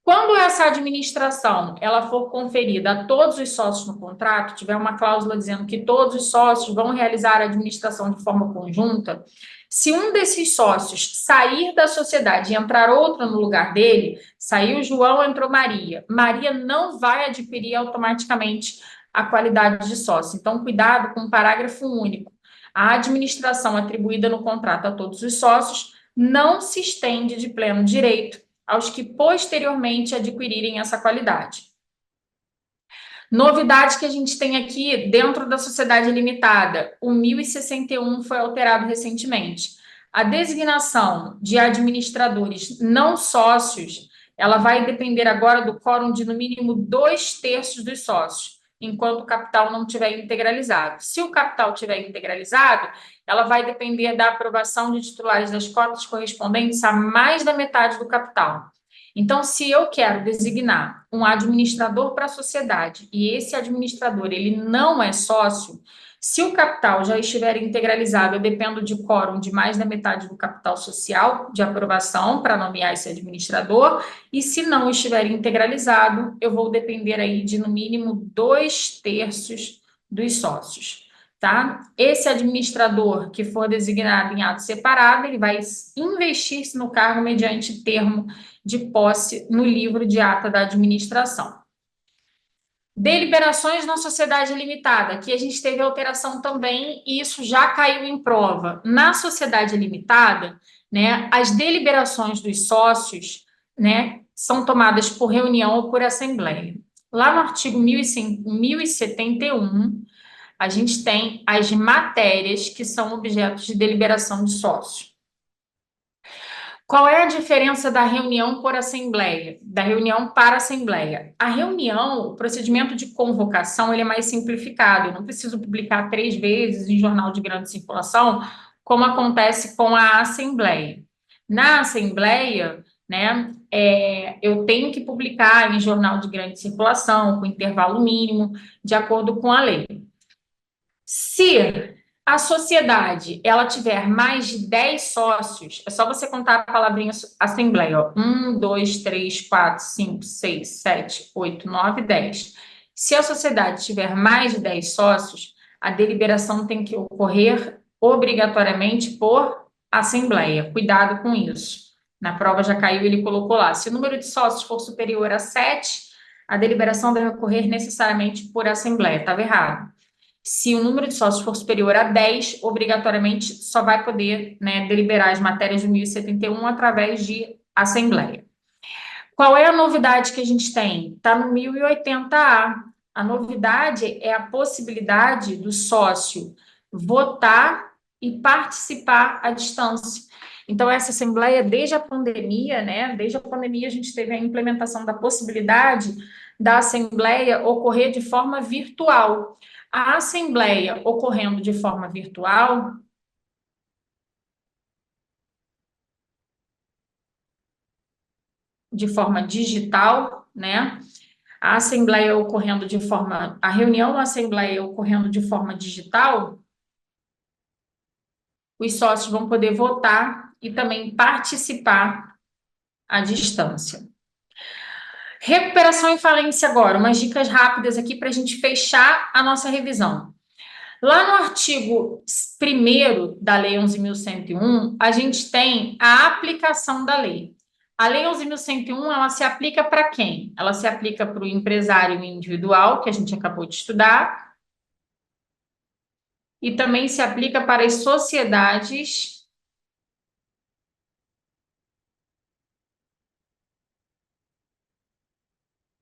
Quando essa administração ela for conferida a todos os sócios no contrato, tiver uma cláusula dizendo que todos os sócios vão realizar a administração de forma conjunta, se um desses sócios sair da sociedade e entrar outro no lugar dele, saiu João, entrou Maria, Maria não vai adquirir automaticamente a qualidade de sócio. Então, cuidado com o parágrafo único. A administração atribuída no contrato a todos os sócios não se estende de pleno direito aos que posteriormente adquirirem essa qualidade. Novidade que a gente tem aqui dentro da sociedade limitada, o 1061 foi alterado recentemente. A designação de administradores não sócios, ela vai depender agora do quórum de no mínimo 2/3 dos sócios, enquanto o capital não tiver integralizado. Se o capital tiver integralizado, ela vai depender da aprovação de titulares das cotas correspondentes a mais da metade do capital. Então, se eu quero designar um administrador para a sociedade e esse administrador ele não é sócio, se o capital já estiver integralizado, eu dependo de quórum de mais da metade do capital social de aprovação para nomear esse administrador, e se não estiver integralizado, eu vou depender aí de no mínimo 2/3 dos sócios, tá? Esse administrador que for designado em ato separado, ele vai investir-se no cargo mediante termo de posse no livro de ata da administração. Deliberações na sociedade limitada, aqui a gente teve alteração também e isso já caiu em prova. Na sociedade limitada, né, as deliberações dos sócios, né, são tomadas por reunião ou por assembleia. Lá no artigo 1071, a gente tem as matérias que são objetos de deliberação de sócios. Qual é a diferença da reunião por assembleia, da reunião para assembleia? A reunião, o procedimento de convocação, ele é mais simplificado. Eu não preciso publicar 3 vezes em jornal de grande circulação, como acontece com a assembleia. Na assembleia, né, eu tenho que publicar em jornal de grande circulação, com intervalo mínimo, de acordo com a lei. Se a sociedade ela tiver mais de 10 sócios, é só você contar a palavrinha assembleia, ó. 1, 2, 3, 4, 5, 6, 7, 8, 9, 10. Se a sociedade tiver mais de 10 sócios, a deliberação tem que ocorrer obrigatoriamente por assembleia. Cuidado com isso. Na prova já caiu, ele colocou lá. Se o número de sócios for superior a 7, a deliberação deve ocorrer necessariamente por assembleia. Estava errado. Se o número de sócios for superior a 10, obrigatoriamente só vai poder, né, deliberar as matérias do 1071 através de assembleia. Qual é a novidade que a gente tem? Está no 1080A. A novidade é a possibilidade do sócio votar e participar à distância. Então, essa assembleia, desde a pandemia, né? Desde a pandemia, a gente teve a implementação da possibilidade da assembleia ocorrer de forma virtual. A assembleia ocorrendo de forma virtual, de forma digital, né? A assembleia ocorrendo de forma, a reunião da assembleia ocorrendo de forma digital, os sócios vão poder votar e também participar à distância. Recuperação e falência agora, umas dicas rápidas aqui para a gente fechar a nossa revisão. Lá no artigo 1º da Lei 11.101, a gente tem a aplicação da lei. A Lei 11.101, ela se aplica para quem? Ela se aplica para o empresário individual, que a gente acabou de estudar, e também se aplica para as sociedades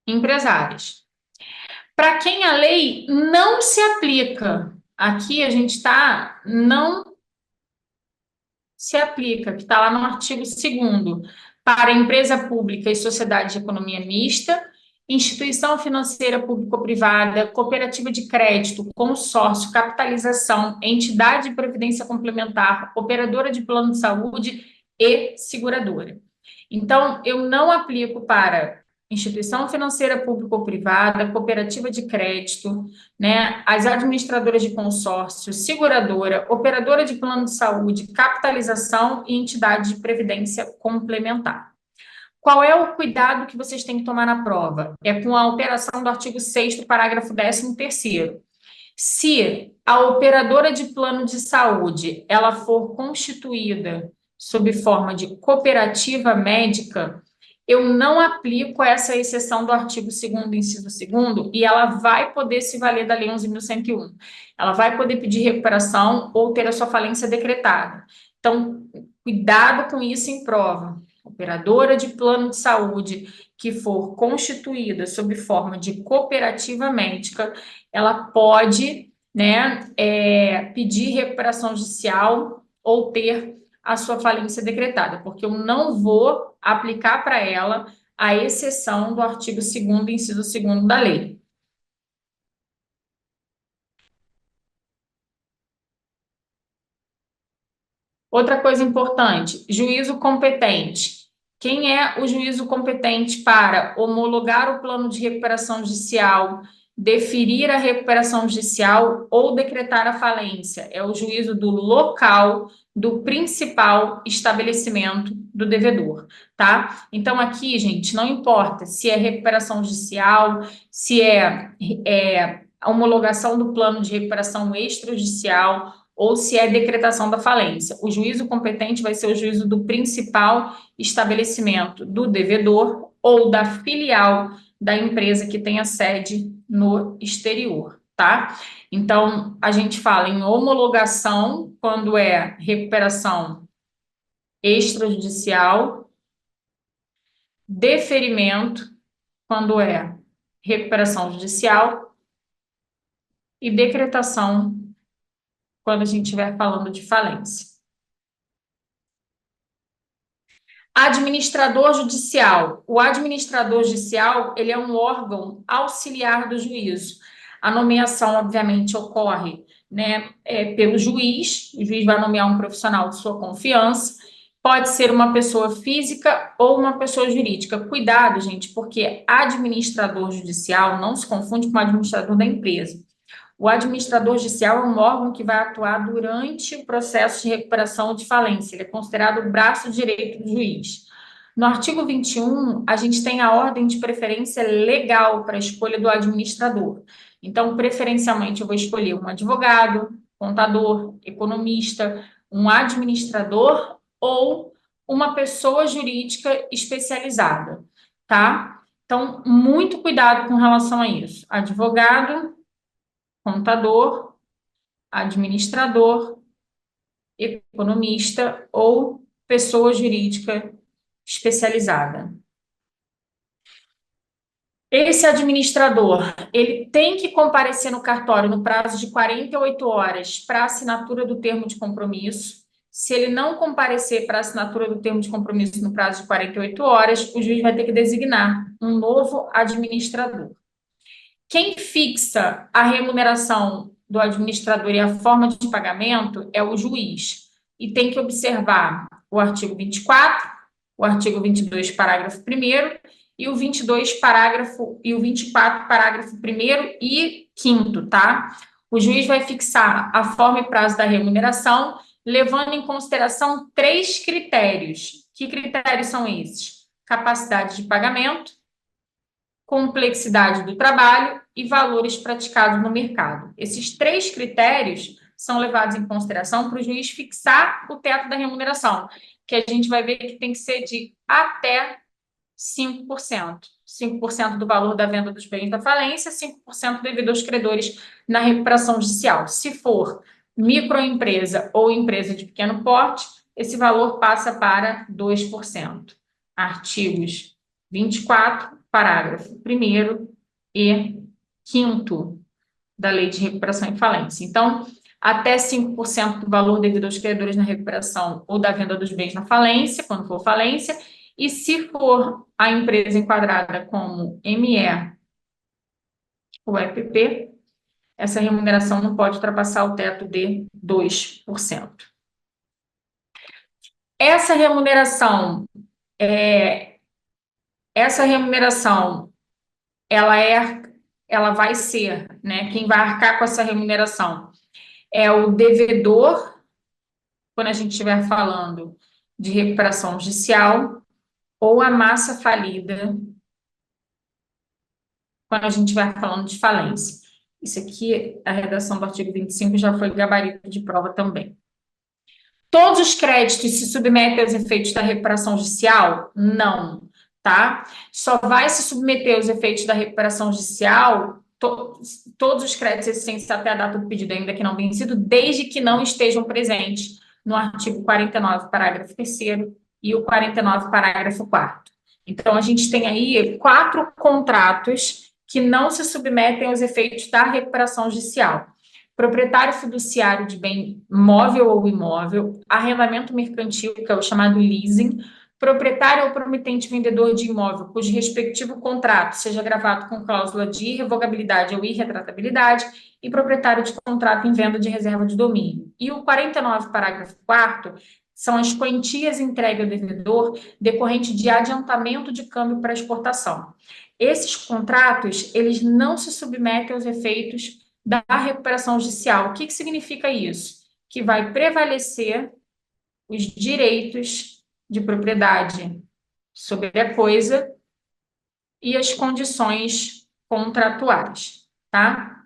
empresárias. Para quem a lei não se aplica, aqui a gente está, não se aplica, que está lá no artigo 2º, para empresa pública e sociedade de economia mista, instituição financeira público-privada, cooperativa de crédito, consórcio, capitalização, entidade de previdência complementar, operadora de plano de saúde e seguradora. Então, eu não aplico para instituição financeira pública ou privada, cooperativa de crédito, né, as administradoras de consórcio, seguradora, operadora de plano de saúde, capitalização e entidade de previdência complementar. Qual é o cuidado que vocês têm que tomar na prova? É com a alteração do artigo 6º, parágrafo 13º. Se a operadora de plano de saúde, ela for constituída sob forma de cooperativa médica, eu não aplico essa exceção do artigo 2º, inciso 2º, e ela vai poder se valer da Lei 11.101. Ela vai poder pedir recuperação ou ter a sua falência decretada. Então, cuidado com isso em prova. Operadora de plano de saúde que for constituída sob forma de cooperativa médica, ela pode, né, pedir recuperação judicial ou ter a sua falência decretada, porque eu não vou aplicar para ela a exceção do artigo 2º, inciso 2º da lei. Outra coisa importante, juízo competente. Quem é o juízo competente para homologar o plano de recuperação judicial, deferir a recuperação judicial ou decretar a falência? É o juízo do local do principal estabelecimento do devedor, tá? Então, aqui, gente, não importa se é recuperação judicial, se é a homologação do plano de recuperação extrajudicial, ou se é decretação da falência. O juízo competente vai ser o juízo do principal estabelecimento do devedor ou da filial da empresa que tenha sede no exterior, tá? Então, a gente fala em homologação quando é recuperação extrajudicial, deferimento quando é recuperação judicial e decretação quando a gente estiver falando de falência. Administrador judicial. O administrador judicial, ele é um órgão auxiliar do juízo. A nomeação, obviamente, ocorre, né, pelo juiz. O juiz vai nomear um profissional de sua confiança. Pode ser uma pessoa física ou uma pessoa jurídica. Cuidado, gente, porque administrador judicial não se confunde com administrador da empresa. O administrador judicial é um órgão que vai atuar durante o processo de recuperação ou de falência. Ele é considerado o braço direito do juiz. No artigo 21, a gente tem a ordem de preferência legal para a escolha do administrador. Então, preferencialmente, eu vou escolher um advogado, contador, economista, um administrador ou uma pessoa jurídica especializada, tá? Então, muito cuidado com relação a isso. Advogado, contador, administrador, economista ou pessoa jurídica especializada. Esse administrador, ele tem que comparecer no cartório no prazo de 48 horas para assinatura do termo de compromisso. Se ele não comparecer para assinatura do termo de compromisso no prazo de 48 horas, o juiz vai ter que designar um novo administrador. Quem fixa a remuneração do administrador e a forma de pagamento é o juiz. E tem que observar o artigo 24, o artigo 22, parágrafo 1º, e o 22, parágrafo, e o 24, parágrafo 1º e 5º, tá? O juiz vai fixar a forma e prazo da remuneração, levando em consideração 3 critérios. Que critérios são esses? Capacidade de pagamento, complexidade do trabalho e valores praticados no mercado. Esses 3 critérios são levados em consideração para o juiz fixar o teto da remuneração, que a gente vai ver que tem que ser de até 5%. 5% do valor da venda dos bens da falência, 5% devido aos credores na recuperação judicial. Se for microempresa ou empresa de pequeno porte, esse valor passa para 2%. Artigos 24, parágrafo 1º e 5º da Lei de Recuperação e Falência. Então, até 5% do valor devido aos credores na recuperação ou da venda dos bens na falência, quando for falência, e se for a empresa enquadrada como ME ou EPP, essa remuneração não pode ultrapassar o teto de 2%. Essa remuneração, ela vai ser, né, quem vai arcar com essa remuneração é o devedor, quando a gente estiver falando de recuperação judicial, ou a massa falida, quando a gente estiver falando de falência. Isso aqui, a redação do artigo 25 já foi gabarito de prova também. Todos os créditos se submetem aos efeitos da recuperação judicial? Não, tá? Só vai se submeter aos efeitos da recuperação judicial todos os créditos existentes até a data do pedido ainda que não vencido, desde que não estejam presentes no artigo 49, parágrafo 3º e o 49, parágrafo 4º. Então, a gente tem aí 4 contratos que não se submetem aos efeitos da recuperação judicial. proprietário fiduciário de bem móvel ou imóvel, arrendamento mercantil, que é o chamado leasing, proprietário ou promitente vendedor de imóvel, cujo respectivo contrato seja gravado com cláusula de irrevogabilidade ou irretratabilidade, e proprietário de contrato em venda de reserva de domínio. E o 49, parágrafo 4º, são as quantias entregue ao devedor decorrente de adiantamento de câmbio para exportação. Esses contratos, eles não se submetem aos efeitos da recuperação judicial. O que significa isso? Que vai prevalecer os direitos de propriedade sobre a coisa e as condições contratuais, tá?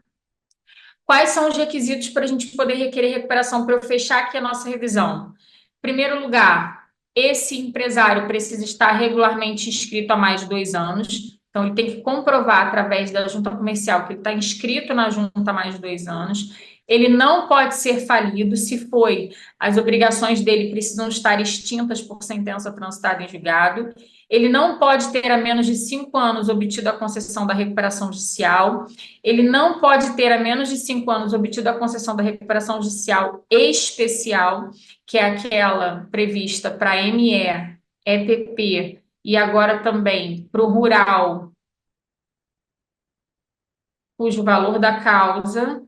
Quais são os requisitos para a gente poder requerer recuperação? Para eu fechar aqui a nossa revisão. Em primeiro lugar, esse empresário precisa estar regularmente inscrito há mais de 2 anos. Então, ele tem que comprovar através da junta comercial que ele está inscrito na junta há mais de 2 anos. Ele não pode ser falido. Se foi, as obrigações dele precisam estar extintas por sentença transitada em julgado. Ele não pode ter a menos de 5 anos obtido a concessão da recuperação judicial. Ele não pode ter a menos de 5 anos obtido a concessão da recuperação judicial especial, que é aquela prevista para ME, EPP e agora também para o rural, cujo valor da causa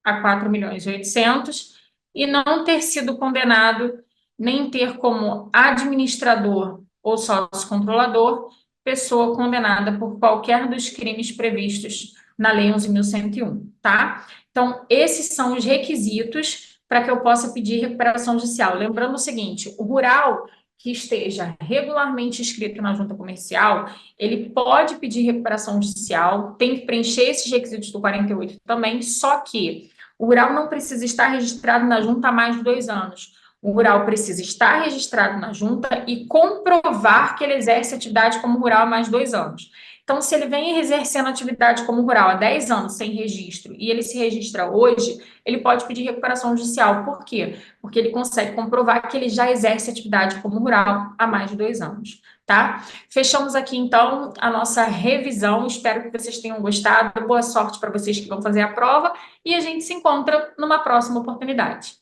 a 4.800.000 e não ter sido condenado, nem ter como administrador ou sócio controlador pessoa condenada por qualquer dos crimes previstos na Lei 11.101, tá? Então, esses são os requisitos para que eu possa pedir recuperação judicial. Lembrando o seguinte, o rural que esteja regularmente inscrito na junta comercial, ele pode pedir recuperação judicial, tem que preencher esses requisitos do 48 também, só que o rural não precisa estar registrado na junta há mais de 2 anos. O rural precisa estar registrado na junta e comprovar que ele exerce atividade como rural há mais de 2 anos. Então, se ele vem exercendo atividade como rural há 10 anos sem registro e ele se registra hoje, ele pode pedir recuperação judicial. Por quê? Porque ele consegue comprovar que ele já exerce atividade como rural há mais de 2 anos, tá? Fechamos aqui, então, a nossa revisão. Espero que vocês tenham gostado. Boa sorte para vocês que vão fazer a prova e a gente se encontra numa próxima oportunidade.